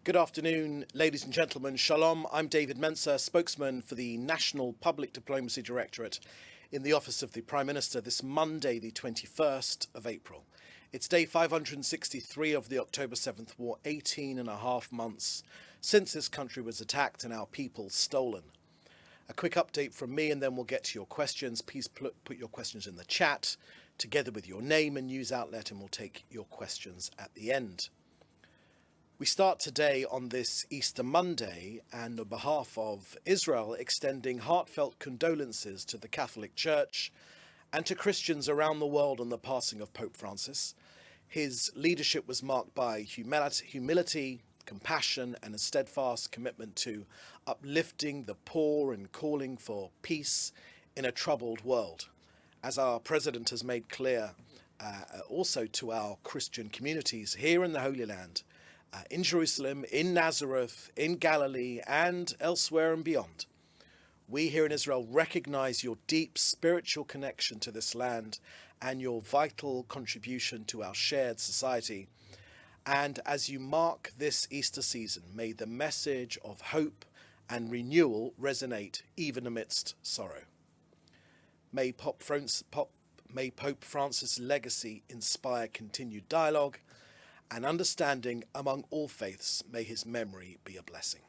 Good afternoon, ladies and gentlemen. Shalom. I'm David Mensah, spokesman for the National Public Diplomacy Directorate in the Office of the Prime Minister this Monday, the 21st of April. It's day 563 of the October 7th war, 18 and a half months since this country was attacked and our people stolen. A quick update from me and then we'll get to your questions. Please put your questions in the chat together with your name and news outlet, and we'll take your questions at the end. We start today on this Easter Monday and on behalf of Israel extending heartfelt condolences to the Catholic Church and to Christians around the world on the passing of Pope Francis. His leadership was marked by humility, compassion and a steadfast commitment to uplifting the poor and calling for peace in a troubled world. As our President has made clear also to our Christian communities here in the Holy Land, in Jerusalem, in Nazareth, in Galilee, and elsewhere and beyond. We here in Israel recognize your deep spiritual connection to this land and your vital contribution to our shared society. And as you mark this Easter season, may the message of hope and renewal resonate even amidst sorrow. May Pope Francis' legacy inspire continued dialogue and understanding among all faiths. May his memory be a blessing.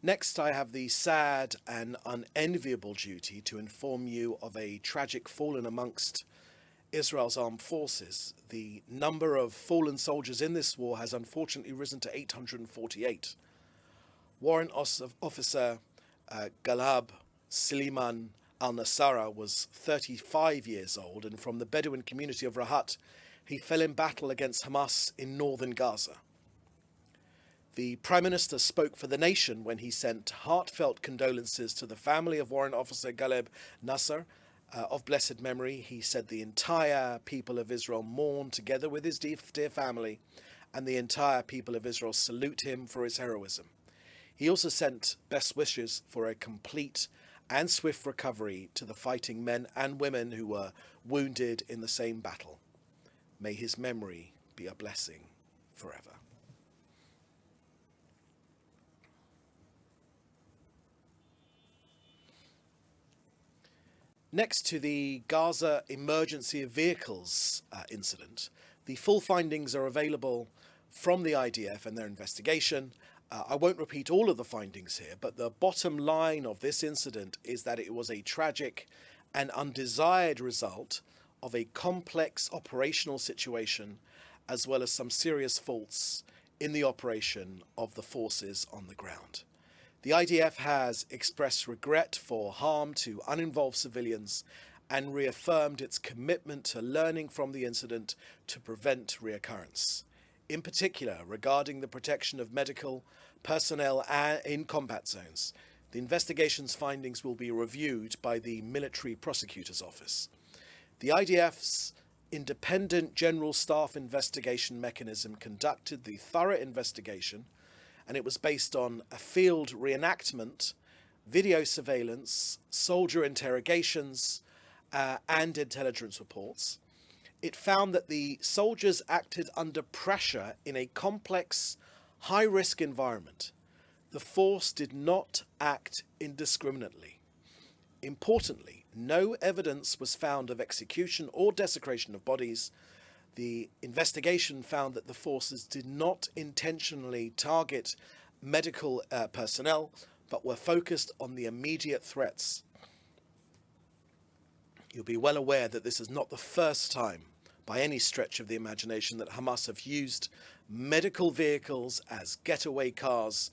Next, I have the sad and unenviable duty to inform you of a tragic fallen amongst Israel's armed forces. The number of fallen soldiers in this war has unfortunately risen to 848. Warrant Officer Galab Siliman al-Nasara was 35 years old, and from the Bedouin community of Rahat, he fell in battle against Hamas in northern Gaza. The Prime Minister spoke for the nation when he sent heartfelt condolences to the family of Warrant Officer Galeb Nasser of blessed memory. He said the entire people of Israel mourn together with his dear family, and the entire people of Israel salute him for his heroism. He also sent best wishes for a complete and swift recovery to the fighting men and women who were wounded in the same battle. May his memory be a blessing forever. Next to the Gaza emergency vehicles incident, the full findings are available from the IDF and their investigation. I won't repeat all of the findings here, but the bottom line of this incident is that it was a tragic and undesired result of a complex operational situation, as well as some serious faults in the operation of the forces on the ground. The IDF has expressed regret for harm to uninvolved civilians and reaffirmed its commitment to learning from the incident to prevent reoccurrence. In particular, regarding the protection of medical personnel in combat zones, the investigation's findings will be reviewed by the Military Prosecutor's Office. The IDF's Independent General Staff Investigation Mechanism conducted the thorough investigation, and it was based on a field reenactment, video surveillance, soldier interrogations, and intelligence reports. It found that the soldiers acted under pressure in a complex, high-risk environment. The force did not act indiscriminately. Importantly, no evidence was found of execution or desecration of bodies. The investigation found that the forces did not intentionally target medical personnel, but were focused on the immediate threats. You'll be well aware that this is not the first time, by any stretch of the imagination, that Hamas have used medical vehicles as getaway cars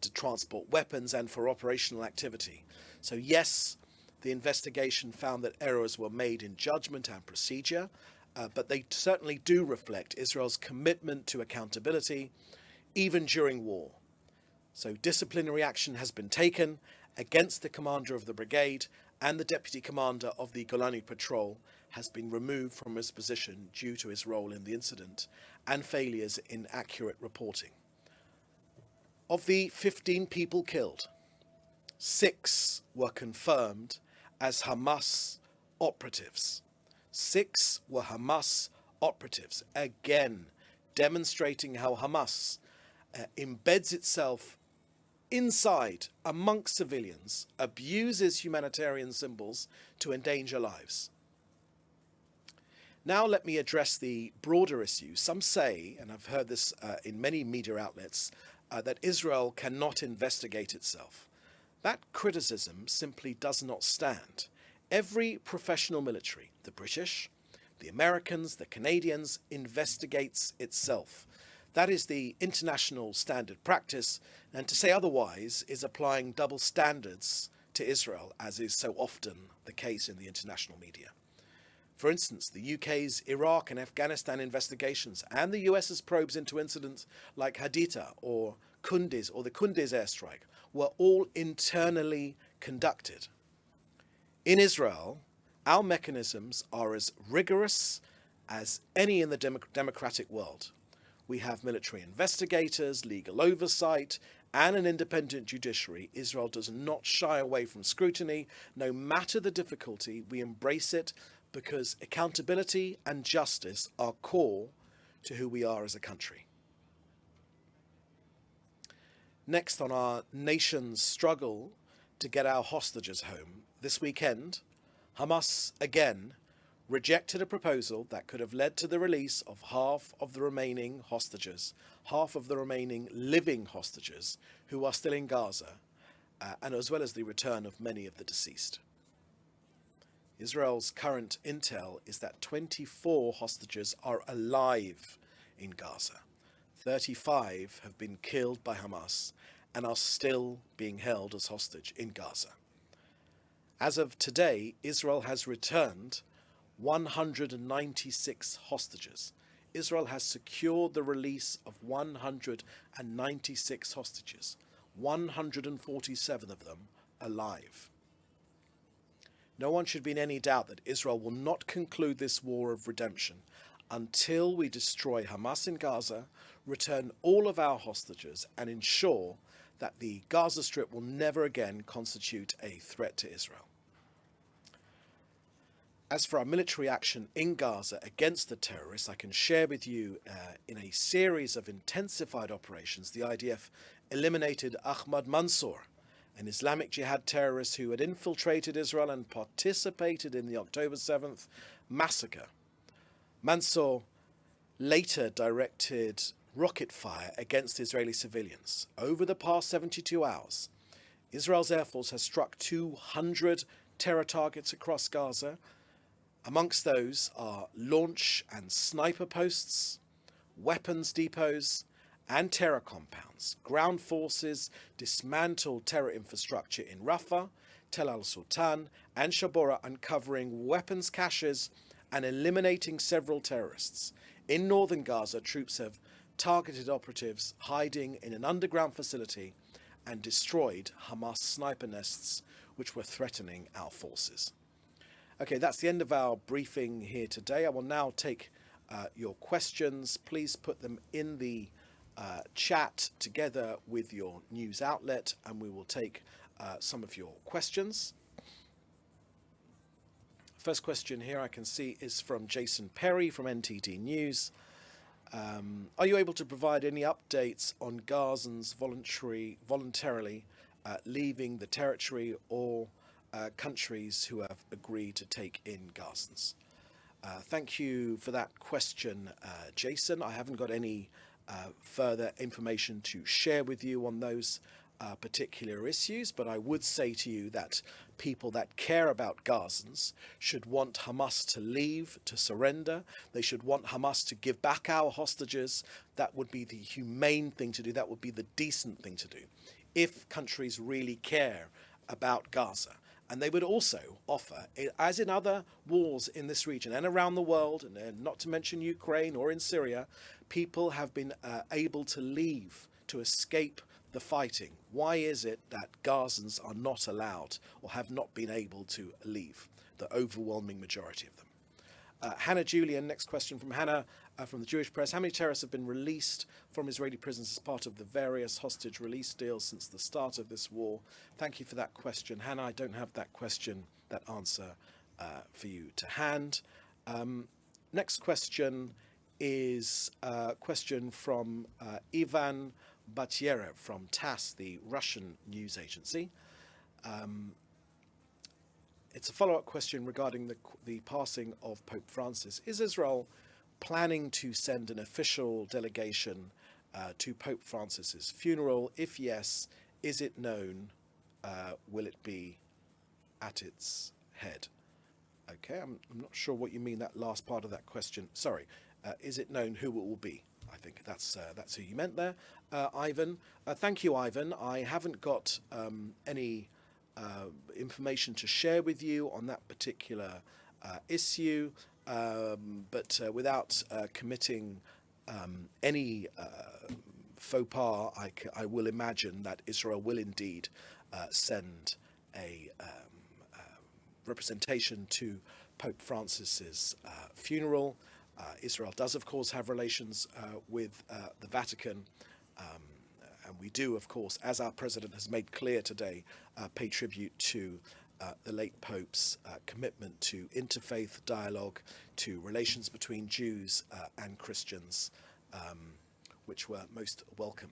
to transport weapons and for operational activity. So yes, the investigation found that errors were made in judgment and procedure, but they certainly do reflect Israel's commitment to accountability, even during war. So disciplinary action has been taken against the commander of the brigade, and the deputy commander of the Golani Patrol has been removed from his position due to his role in the incident and failures in accurate reporting. Of the 15 people killed, 6 were confirmed as Hamas operatives. 6 were Hamas operatives, again demonstrating how Hamas embeds itself inside, amongst civilians, abuses humanitarian symbols to endanger lives. Now let me address the broader issue. Some say, and I've heard this in many media outlets, that Israel cannot investigate itself. That criticism simply does not stand. Every professional military, the British, the Americans, the Canadians, investigates itself. That is the international standard practice, and to say otherwise is applying double standards to Israel, as is so often the case in the international media. For instance, the UK's Iraq and Afghanistan investigations and the US's probes into incidents like Haditha or Kunduz or the Kunduz airstrike were all internally conducted. In Israel, our mechanisms are as rigorous as any in the democratic world. We have military investigators, legal oversight, and an independent judiciary. Israel does not shy away from scrutiny. No matter the difficulty, we embrace it because accountability and justice are core to who we are as a country. Next on our nation's struggle to get our hostages home, this weekend, Hamas again rejected a proposal that could have led to the release of half of the remaining hostages, half of the remaining living hostages who are still in Gaza, and as well as the return of many of the deceased. Israel's current intel is that 24 hostages are alive in Gaza. 35 have been killed by Hamas and are still being held as hostage in Gaza. As of today, Israel has returned 196 hostages. Israel has secured the release of 196 hostages, 147 of them alive. No one should be in any doubt that Israel will not conclude this war of redemption until we destroy Hamas in Gaza, return all of our hostages, and ensure that the Gaza Strip will never again constitute a threat to Israel. As for our military action in Gaza against the terrorists, I can share with you in a series of intensified operations, the IDF eliminated Ahmad Mansour, an Islamic Jihad terrorist who had infiltrated Israel and participated in the October 7th massacre. Mansour later directed rocket fire against Israeli civilians. Over the past 72 hours, Israel's Air Force has struck 200 terror targets across Gaza. Amongst those are launch and sniper posts, weapons depots, and terror compounds. Ground forces dismantled terror infrastructure in Rafah, Tel al-Sultan, and Shabora, uncovering weapons caches and eliminating several terrorists. In northern Gaza, troops have targeted operatives hiding in an underground facility and destroyed Hamas sniper nests, which were threatening our forces. Okay, that's the end of our briefing here today. I will now take your questions. Please put them in the chat together with your news outlet, and we will take some of your questions. First question here I can see is from Jason Perry from NTD News. Are you able to provide any updates on Gazans voluntarily leaving the territory or countries who have agreed to take in Gazans? Thank you for that question, Jason. I haven't got any further information to share with you on those particular issues, but I would say to you that people that care about Gazans should want Hamas to leave, to surrender. They should want Hamas to give back our hostages. That would be the humane thing to do. That would be the decent thing to do if countries really care about Gaza. And they would also offer, as in other wars in this region and around the world, and not to mention Ukraine or in Syria, people have been able to leave, to escape the fighting. Why is it that Gazans are not allowed or have not been able to leave? The overwhelming majority of them. Hannah Julian, next question from Hannah from the Jewish Press. How many terrorists have been released from Israeli prisons as part of the various hostage release deals since the start of this war? Thank you for that question, Hannah. I don't have that answer for you to hand. Next question is a question from Ivan Batyera from TASS, the Russian news agency. It's a follow-up question regarding the passing of Pope Francis. Is Israel planning to send an official delegation to Pope Francis's funeral? If yes, is it known? Will it be at its head? Okay, I'm not sure what you mean that last part of that question. Sorry, is it known who it will be? I think that's who you meant there, Ivan. Thank you, Ivan. I haven't got any information to share with you on that particular issue, but without committing any faux pas, I will imagine that Israel will indeed send a representation to Pope Francis's funeral. Israel does, of course, have relations with the Vatican, and we do, of course, as our president has made clear today, pay tribute to the late Pope's commitment to interfaith dialogue, to relations between Jews and Christians, which were most welcome.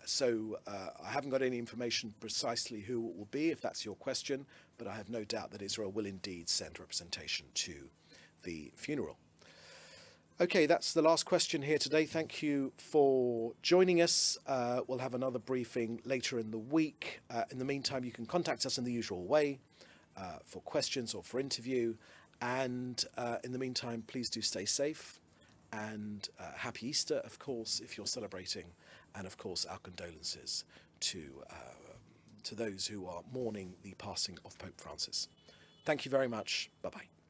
So I haven't got any information precisely who it will be, if that's your question, but I have no doubt that Israel will indeed send representation to the funeral. Okay, that's the last question here today. Thank you for joining us. We'll have another briefing later in the week. In the meantime, you can contact us in the usual way for questions or for interview. And in the meantime, please do stay safe. And happy Easter, of course, if you're celebrating. And of course, our condolences to those who are mourning the passing of Pope Francis. Thank you very much. Bye-bye.